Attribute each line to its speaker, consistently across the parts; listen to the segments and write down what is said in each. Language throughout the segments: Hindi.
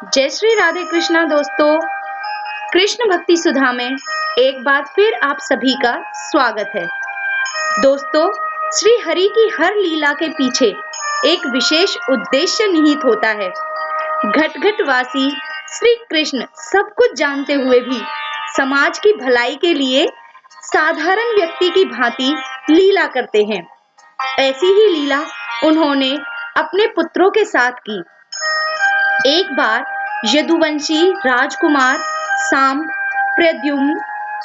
Speaker 1: जय श्री राधे कृष्णा दोस्तों। कृष्ण भक्ति सुधा में एक बार फिर आप सभी का स्वागत है। दोस्तों, श्री हरि की हर लीला के पीछे एक विशेष उद्देश्य निहित होता है। घट घट वासी श्री कृष्ण सब कुछ जानते हुए भी समाज की भलाई के लिए साधारण व्यक्ति की भांति लीला करते हैं। ऐसी ही लीला उन्होंने अपने पुत्रों के साथ की। एक बार यदुवंशी राजकुमार साम, प्रद्युम्न,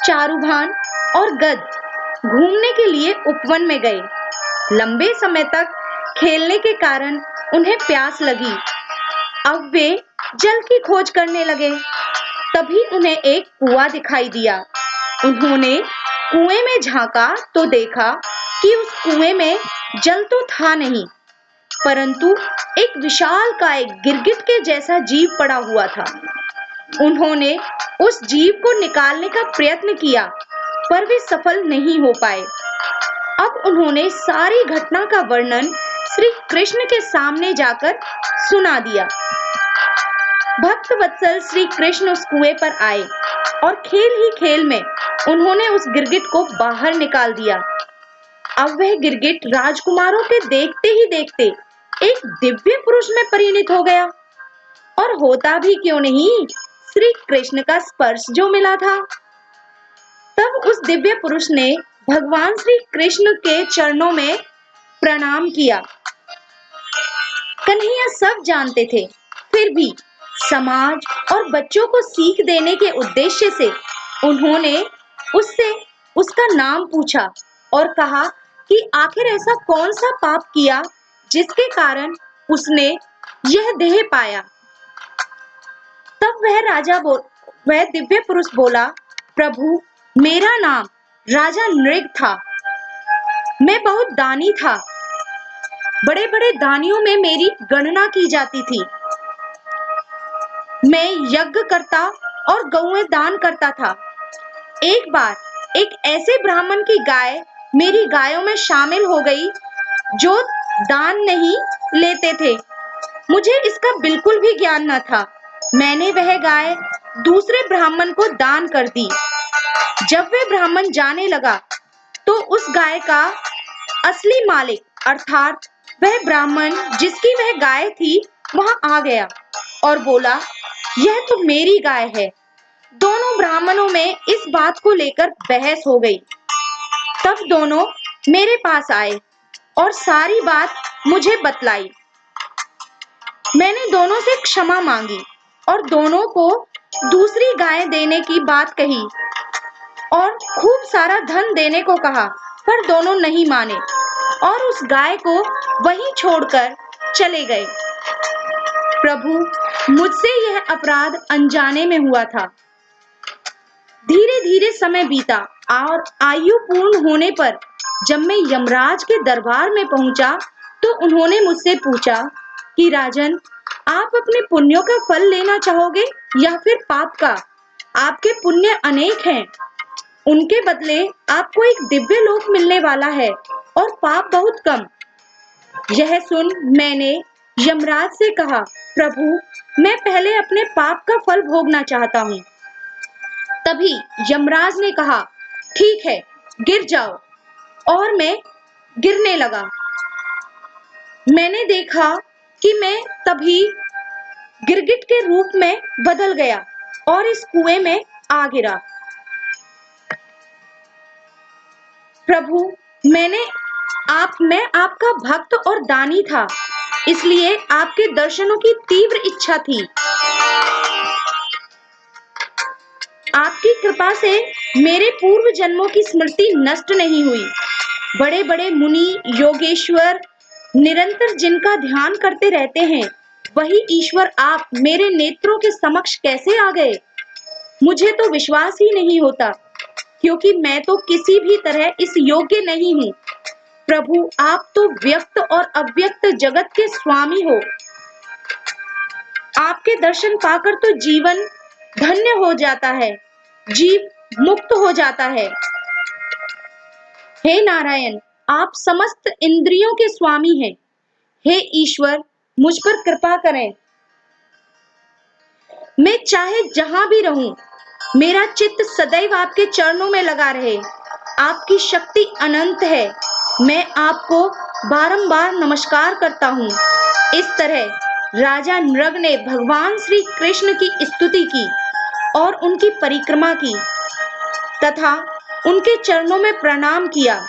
Speaker 1: चारुभान और गद घूमने के लिए उपवन में गए। लंबे समय तक खेलने के कारण उन्हें प्यास लगी। अब वे जल की खोज करने लगे। तभी उन्हें एक कुआं दिखाई दिया। उन्होंने कुएं में झांका तो देखा कि उस कुएं में जल तो था नहीं, परंतु एक विशालकाय गिरगिट के जैसा जीव पड़ा हुआ था। उन्होंने उस जीव को निकालने का प्रयत्न किया, पर वे सफल नहीं हो पाए। अब उन्होंने सारी घटना का वर्णन श्री कृष्ण के सामने जाकर सुना दिया। भक्त वत्सल श्री कृष्ण उस कुएं पर आए और खेल ही खेल में उन्होंने उस गिरगिट को बाहर निकाल दिया। अब वह गिरगिट राजकुमारों के देखते ही देखते एक दिव्य पुरुष में परिणत हो गया। और होता भी क्यों नहीं, श्री कृष्ण का स्पर्श जो मिला था। तब उस दिव्य पुरुष ने भगवान श्री कृष्ण के चरणों में प्रणाम किया। कन्हैया सब जानते थे, फिर भी समाज और बच्चों को सीख देने के उद्देश्य से उन्होंने उससे उसका नाम पूछा और कहा कि आखिर ऐसा कौन सा पाप किया जिसके कारण उसने यह देह पाया। तब वह दिव्य पुरुष बोला, प्रभु, मेरा नाम राजा नृग था। मैं बहुत दानी था। बड़े बड़े दानियों में मेरी गणना की जाती थी। मैं यज्ञ करता और गौएं दान करता था। एक बार एक ऐसे ब्राह्मण की गाय मेरी गायों में शामिल हो गई जो दान नहीं लेते थे। मुझे इसका बिल्कुल भी ज्ञान न था। मैंने वह गाय दूसरे ब्राह्मण को दान कर दी। जब वह ब्राह्मण जाने लगा तो उस गाय का असली मालिक अर्थात वह ब्राह्मण जिसकी वह गाय थी वहां आ गया और बोला, यह तो मेरी गाय है। दोनों ब्राह्मणों में इस बात को लेकर बहस हो गई। तब दोनों मेरे पास आए और सारी बात मुझे बतलाई। मैंने दोनों से क्षमा मांगी और दोनों को दूसरी गाय देने की बात कही और खूब सारा धन देने को कहा, पर दोनों नहीं माने और उस गाय को वहीं छोड़कर चले गए। प्रभु, मुझसे यह अपराध अनजाने में हुआ था। धीरे धीरे समय बीता और आयु पूर्ण होने पर जब मैं यमराज के दरबार में पहुंचा तो उन्होंने मुझसे पूछा कि राजन, आप अपने पुण्यों का फल लेना चाहोगे या फिर पाप का? आपके पुण्य अनेक हैं, उनके बदले आपको एक दिव्य लोक मिलने वाला है और पाप बहुत कम। यह सुन मैंने यमराज से कहा, प्रभु, मैं पहले अपने पाप का फल भोगना चाहता हूँ। तभी यमराज ने कहा, ठीक है, गिर जाओ। और मैं गिरने लगा। मैंने देखा कि मैं तभी गिरगिट के रूप में बदल गया और इस कुएं में आ गिरा। प्रभु, मैं आपका भक्त और दानी था, इसलिए आपके दर्शनों की तीव्र इच्छा थी। आपकी कृपा से मेरे पूर्व जन्मों की स्मृति नष्ट नहीं हुई। बड़े बड़े मुनि योगेश्वर निरंतर जिनका ध्यान करते रहते हैं, वही ईश्वर आप मेरे नेत्रों के समक्ष कैसे आ गए? मुझे तो विश्वास ही नहीं होता, क्योंकि मैं तो किसी भी तरह इस योग्य नहीं हूँ। प्रभु, आप तो व्यक्त और अव्यक्त जगत के स्वामी हो। आपके दर्शन पाकर तो जीवन धन्य हो जाता है, जीव मुक्त हो जाता है। हे नारायण, आप समस्त इंद्रियों के स्वामी हैं। हे ईश्वर, मुझ पर कृपा करें। मैं चाहे जहां भी रहूं, मेरा चित्त सदैव आपके चरणों में लगा रहे। आपकी शक्ति अनंत है। मैं आपको बारंबार नमस्कार करता हूँ। इस तरह राजा नृग ने भगवान श्री कृष्ण की स्तुति की और उनकी परिक्रमा की तथा उनके चरणों में प्रणाम किया।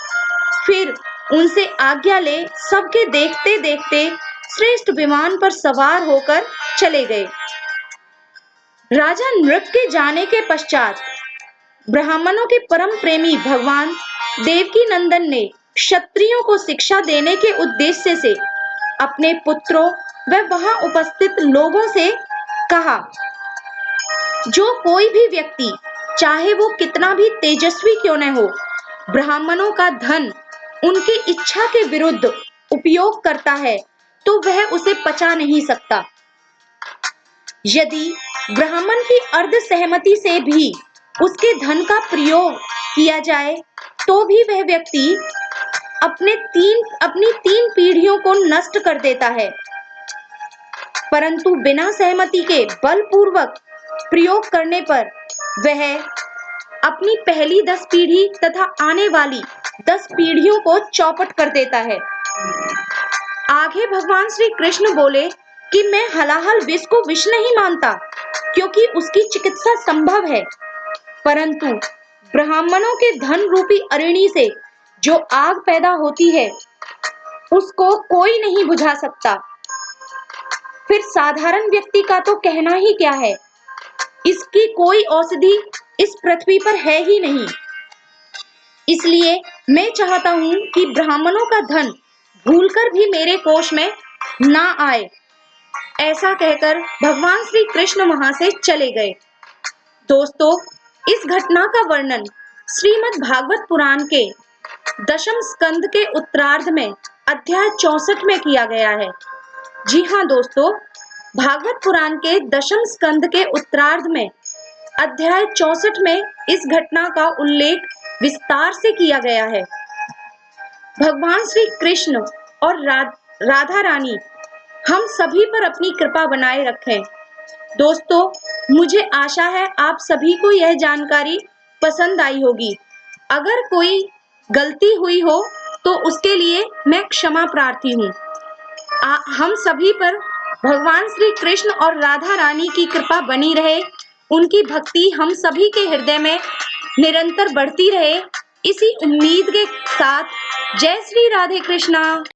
Speaker 1: फिर उनसे आज्ञा ले सबके देखते देखते श्रेष्ठ विमान पर सवार होकर चले गए। राजा नृग के जाने के पश्चात ब्राह्मणों के परम प्रेमी भगवान देवकी नंदन ने क्षत्रियों को शिक्षा देने के उद्देश्य से अपने पुत्रों व वहां उपस्थित लोगों से कहा, जो कोई भी व्यक्ति चाहे वो कितना भी तेजस्वी क्यों न हो, ब्राह्मणों का धन उनकी इच्छा के विरुद्ध उपयोग करता है तो वह उसे पचा नहीं सकता। यदि ब्राह्मण की अर्ध सहमति से भी उसके धन का प्रयोग किया जाए तो भी वह व्यक्ति अपनी 3 पीढ़ियों को नष्ट कर देता है, परंतु बिना सहमति के बलपूर्वक प्रयोग करने पर वह अपनी पहली 10 पीढ़ी तथा आने वाली 10 पीढ़ियों को चौपट कर देता है। आगे भगवान श्री कृष्ण बोले कि मैं हलाहल विष को विष नहीं मानता, क्योंकि उसकी चिकित्सा संभव है, परंतु ब्राह्मणों के धन रूपी अरिणी से जो आग पैदा होती है उसको कोई नहीं बुझा सकता। फिर साधारण व्यक्ति का तो कहना ही क्या है, इसकी कोई औषधि इस पृथ्वी पर है ही नहीं। इसलिए मैं चाहता हूं कि ब्राह्मणों का धन भूलकर भी मेरे कोष में ना आए। ऐसा कहकर भगवान श्री कृष्ण वहां से चले गए। दोस्तों, इस घटना का वर्णन श्रीमद् भागवत पुराण के दशम स्कंद के उत्तरार्ध में अध्याय 64 में किया गया है। जी हाँ दोस्तों, भागवत पुराण के दशम स्कंद के उत्तरार्ध में अध्याय 64 में इस घटना का उल्लेख विस्तार से किया गया है। भगवान श्री कृष्ण और राधा रानी हम सभी पर अपनी कृपा बनाए रखें। दोस्तों, मुझे आशा है आप सभी को यह जानकारी पसंद आई होगी। अगर कोई गलती हुई हो तो उसके लिए मैं क्षमा प्रार्थी हूँ। हम सभी पर भगवान श्री कृष्ण और राधा रानी की कृपा बनी रहे, उनकी भक्ति हम सभी के हृदय में निरंतर बढ़ती रहे, इसी उम्मीद के साथ जय श्री राधे कृष्णा।